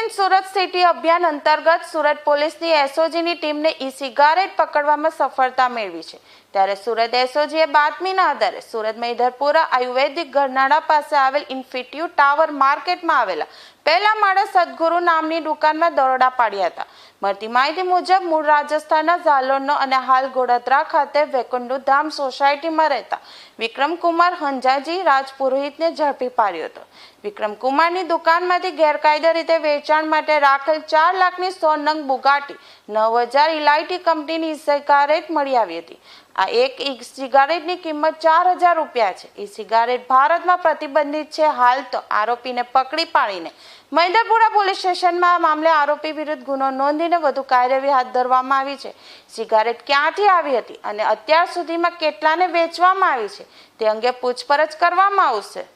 In Surat city અભિયાન અંતર્ગત સુરત પોલીસની એસઓજીની ટીમને ઈ સિગારેટ પકડવામાં સફળતા મેળવી છે। ત્યારે સુરત એસઓજીએ બાતમીના આધારે સુરત મૈધરપુરા આયુર્વેદિક ઘરનાળા પાસે આવેલ ઇન્ફિટ્યુ ટાવર માર્કેટમાં આવેલા પહેલા માળે સદગુરુ નામની દુકાનમાં દરોડા પાડ્યા હતા। મળતી માહિતી મુજબ મૂળ રાજસ્થાનના ઝાલોરનો અને હાલ ગોડાદરા ખાતે વૈકુંઠ ધામ સોસાયટીમાં રહેતા વિક્રમકુમાર હંજાજી રાજપુરોહિતને ઝડપી પાડ્યો હતો। વિક્રમકુમારની દુકાનમાંથી ગેરકાયદે રીતે વેચાણ માટે રાખેલ 4 લાખની 100 નંગ બુગાટી 9000 ઇલાયટી કંપનીની સિગારેટ મળી આવી હતી। આ એક ઈ સિગારેટની કિંમત 4000 રૂપિયા છે। ઈ સિગારેટ ભારતમાં પ્રતિબંધિત છે। હાલ તો આરોપીને પકડી પાડીને મૈધરપુરા પોલીસ સ્ટેશનમાં આ મામલે આરોપી વિરુદ્ધ ગુનો નોંધીને વધુ કાર્યવાહી હાથ ધરવામાં આવી છે। સિગારેટ ક્યાંથી આવી હતી અને અત્યાર સુધીમાં કેટલાને વેચવામાં આવી છે તે અંગે પૂછપરછ કરવામાં આવશે।